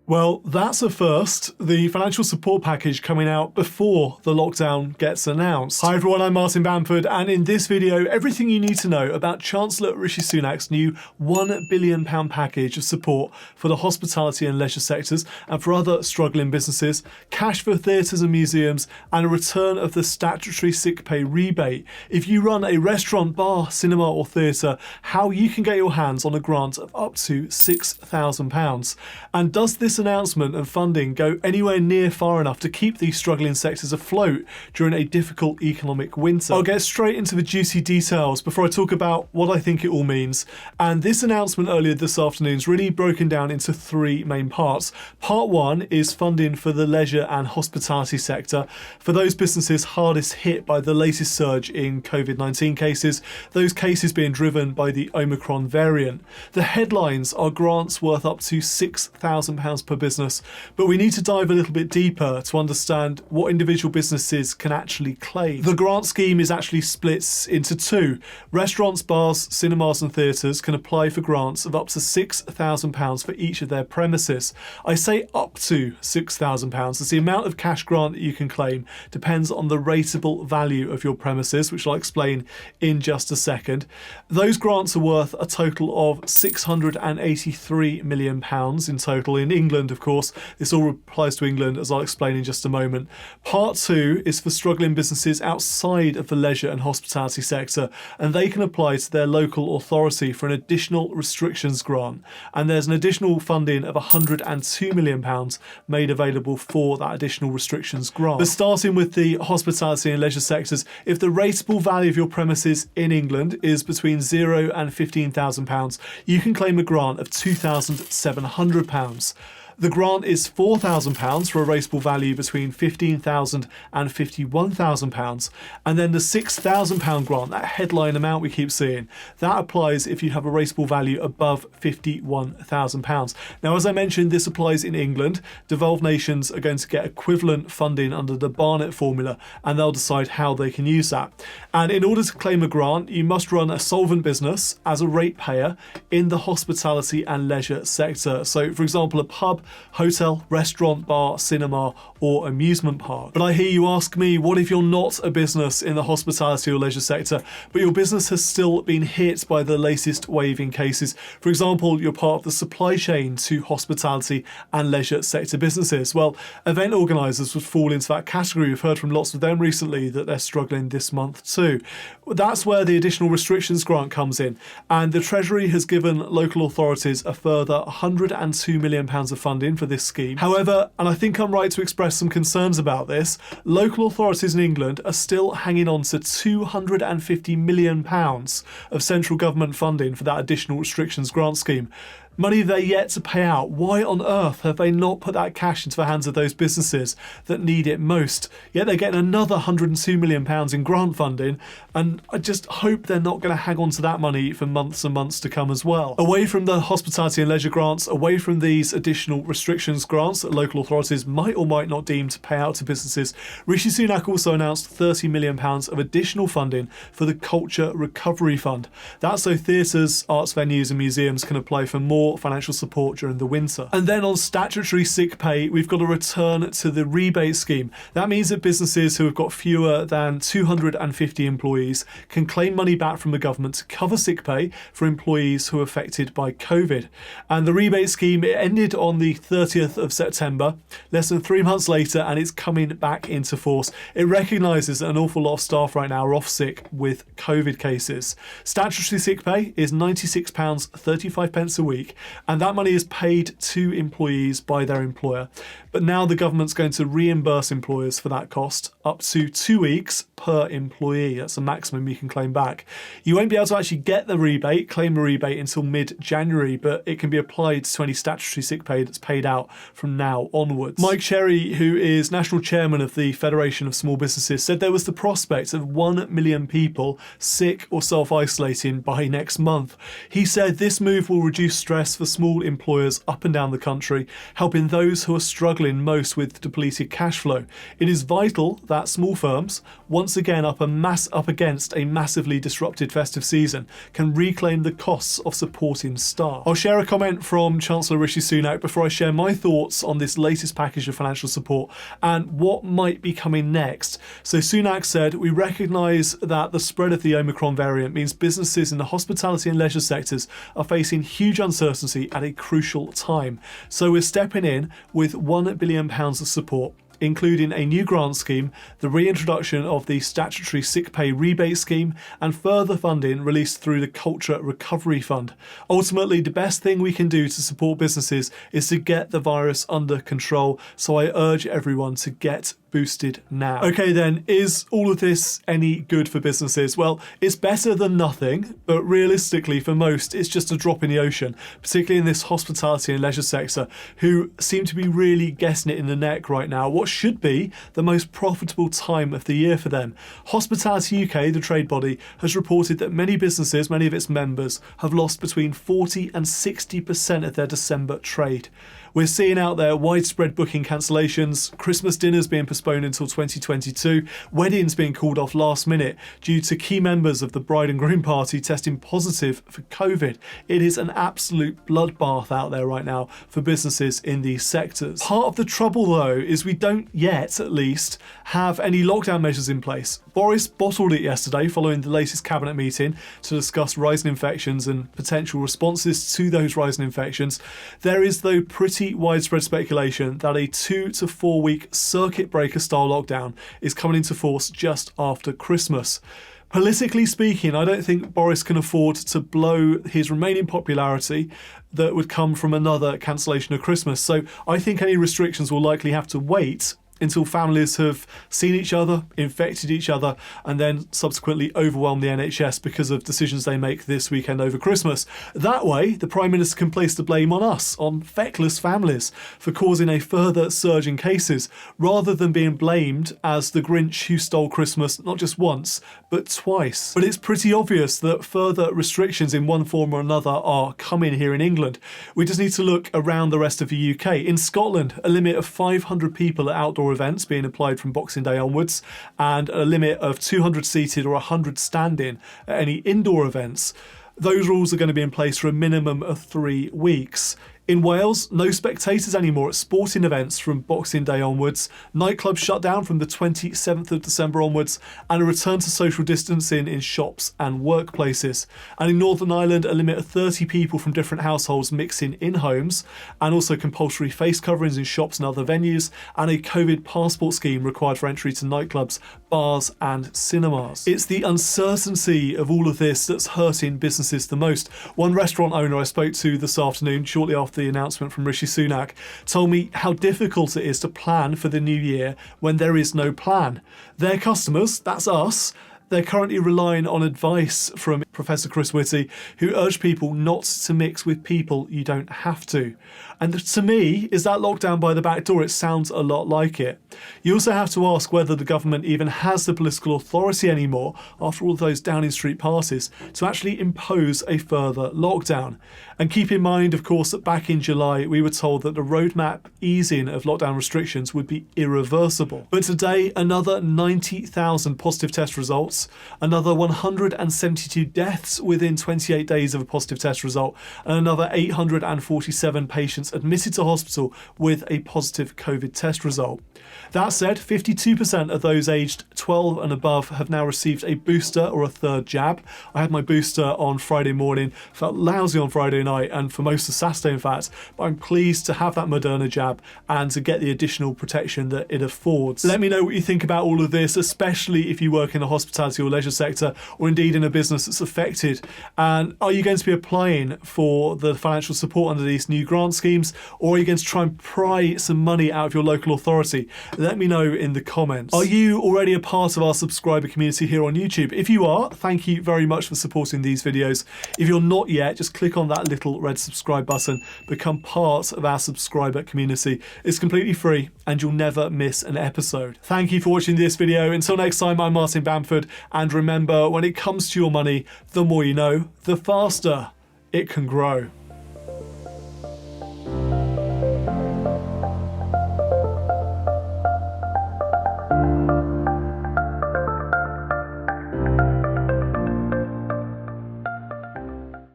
Well, that's a first. The financial support package coming out before the lockdown gets announced. Hi everyone, I'm Martin Bamford, and in this video, everything you need to know about Chancellor Rishi Sunak's new £1 billion package of support for the hospitality and leisure sectors and for other struggling businesses, cash for theatres and museums, and a return of the statutory sick pay rebate. If you run a restaurant, bar, cinema or theatre, how you can get your hands on a grant of up to £6,000. And does this announcement and funding go anywhere near far enough to keep these struggling sectors afloat during a difficult economic winter? I'll get straight into the juicy details before I talk about what I think it all means. And this announcement earlier this afternoon is really broken down into three main parts. Part one is funding for the leisure and hospitality sector, for those businesses hardest hit by the latest surge in COVID-19 cases, those cases being driven by the Omicron variant. The headlines are grants worth up to £6,000 per business, but we need to dive a little bit deeper to understand what individual businesses can actually claim. The grant scheme is actually split into two. Restaurants, bars, cinemas and theatres can apply for grants of up to £6,000 for each of their premises. I say up to £6,000 as the amount of cash grant that you can claim depends on the rateable value of your premises, which I'll explain in just a second. Those grants are worth a total of £683 million in total in England. Of course, this all applies to England, as I'll explain in just a moment. Part two is for struggling businesses outside of the leisure and hospitality sector, and they can apply to their local authority for an additional restrictions grant. And there's an additional funding of £102 million made available for that additional restrictions grant. But starting with the hospitality and leisure sectors, if the rateable value of your premises in England is between £0 and £15,000, you can claim a grant of £2,700. The grant is £4,000 for a rateable value between £15,000 and £51,000, and then the £6,000 grant, that headline amount we keep seeing, that applies if you have a rateable value above £51,000. Now, as I mentioned, this applies in England. Devolved nations are going to get equivalent funding under the Barnett formula, and they'll decide how they can use that. And in order to claim a grant, you must run a solvent business as a ratepayer in the hospitality and leisure sector. So, for example, a pub, hotel, restaurant, bar, cinema or amusement park. But I hear you ask me, what if you're not a business in the hospitality or leisure sector, but your business has still been hit by the latest wave in cases? For example, you're part of the supply chain to hospitality and leisure sector businesses. Well, event organisers would fall into that category. We've heard from lots of them recently that they're struggling this month too. That's where the additional restrictions grant comes in. And the Treasury has given local authorities a further £102 million of funding for this scheme. However, and I think I'm right to express some concerns about this, local authorities in England are still hanging on to £250 million of central government funding for that additional restrictions grant scheme. Money they're yet to pay out. Why on earth have they not put that cash into the hands of those businesses that need it most? Yet they're getting another £102 million in grant funding, and I just hope they're not going to hang on to that money for months and months to come as well. Away from the hospitality and leisure grants, away from these additional restrictions grants that local authorities might or might not deem to pay out to businesses, Rishi Sunak also announced £30 million of additional funding for the Culture Recovery Fund. That's so theatres, arts venues and museums can apply for more financial support during the winter. And then on statutory sick pay, we've got a return to the rebate scheme. That means that businesses who have got fewer than 250 employees can claim money back from the government to cover sick pay for employees who are affected by COVID. And the rebate scheme, it ended on the 30th of September, less than 3 months later, and it's coming back into force. It recognises that an awful lot of staff right now are off sick with COVID cases. Statutory sick pay is £96.35 a week, and that money is paid to employees by their employer. But now the government's going to reimburse employers for that cost up to 2 weeks per employee. That's the maximum you can claim back. You won't be able to actually get the rebate, claim the rebate until mid-January, but it can be applied to any statutory sick pay that's paid out from now onwards. Mike Cherry, who is national chairman of the Federation of Small Businesses, said there was the prospect of 1 million people sick or self-isolating by next month. He said this move will reduce stress best for small employers up and down the country, helping those who are struggling most with depleted cash flow. It is vital that small firms, once again up against a massively disrupted festive season, can reclaim the costs of supporting staff. I'll share a comment from Chancellor Rishi Sunak before I share my thoughts on this latest package of financial support and what might be coming next. So Sunak said, "We recognise that the spread of the Omicron variant means businesses in the hospitality and leisure sectors are facing huge uncertainty at a crucial time. So we're stepping in with £1 billion of support, including a new grant scheme, the reintroduction of the Statutory Sick Pay rebate scheme, and further funding released through the Culture Recovery Fund. Ultimately, the best thing we can do to support businesses is to get the virus under control, so I urge everyone to get boosted now." Okay then, is all of this any good for businesses? Well, it's better than nothing, but realistically for most it's just a drop in the ocean, particularly in this hospitality and leisure sector, who seem to be really getting it in the neck right now. What should be the most profitable time of the year for them. Hospitality UK, the trade body, has reported that many businesses, many of its members, have lost between 40 and 60% of their December trade. We're seeing out there widespread booking cancellations, Christmas dinners being postponed until 2022, weddings being called off last minute due to key members of the bride and groom party testing positive for COVID. It is an absolute bloodbath out there right now for businesses in these sectors. Part of the trouble though is we don't yet, at least, have any lockdown measures in place. Boris bottled it yesterday following the latest cabinet meeting to discuss rising infections and potential responses to those rising infections. There is though pretty widespread speculation that a 2 to 4 week circuit breaker style lockdown is coming into force just after Christmas. Politically speaking, I don't think Boris can afford to blow his remaining popularity that would come from another cancellation of Christmas. So I think any restrictions will likely have to wait until families have seen each other, infected each other, and then subsequently overwhelm the NHS because of decisions they make this weekend over Christmas. That way, the Prime Minister can place the blame on us, on feckless families, for causing a further surge in cases, rather than being blamed as the Grinch who stole Christmas not just once, but twice. But it's pretty obvious that further restrictions in one form or another are coming here in England. We just need to look around the rest of the UK. In Scotland, a limit of 500 people at outdoor events being applied from Boxing Day onwards, and a limit of 200 seated or 100 standing at any indoor events. Those rules are going to be in place for a minimum of 3 weeks. In Wales, no spectators anymore at sporting events from Boxing Day onwards, nightclubs shut down from the 27th of December onwards, and a return to social distancing in shops and workplaces. And in Northern Ireland, a limit of 30 people from different households mixing in homes, and also compulsory face coverings in shops and other venues, and a COVID passport scheme required for entry to nightclubs, bars and cinemas. It's the uncertainty of all of this that's hurting businesses the most. One restaurant owner I spoke to this afternoon, shortly after the announcement from Rishi Sunak, told me how difficult it is to plan for the new year when there is no plan. Their customers, that's us, they're currently relying on advice from Professor Chris Whitty, who urged people not to mix with people you don't have to. And to me, is that lockdown by the back door? It sounds a lot like it. You also have to ask whether the government even has the political authority anymore, after all those Downing Street parties, to actually impose a further lockdown. And keep in mind, of course, that back in July, we were told that the roadmap easing of lockdown restrictions would be irreversible. But today, another 90,000 positive test results, another 172 deaths within 28 days of a positive test result, and another 847 patients admitted to hospital with a positive COVID test result. That said, 52% of those aged 12 and above have now received a booster or a third jab. I had my booster on Friday morning, felt lousy on Friday night and for most of Saturday in fact, but I'm pleased to have that Moderna jab and to get the additional protection that it affords. Let me know what you think about all of this, especially if you work in the hospitality or leisure sector, or indeed in a business that's affected. And are you going to be applying for the financial support under these new grant schemes, or are you going to try and pry some money out of your local authority? Let me know in the comments. Are you already a part of our subscriber community here on YouTube? If you are, thank you very much for supporting these videos. If you're not yet, just click on that little red subscribe button, become part of our subscriber community. It's completely free and you'll never miss an episode. Thank you for watching this video. Until next time, I'm Martin Bamford, and remember, when it comes to your money, the more you know, the faster it can grow.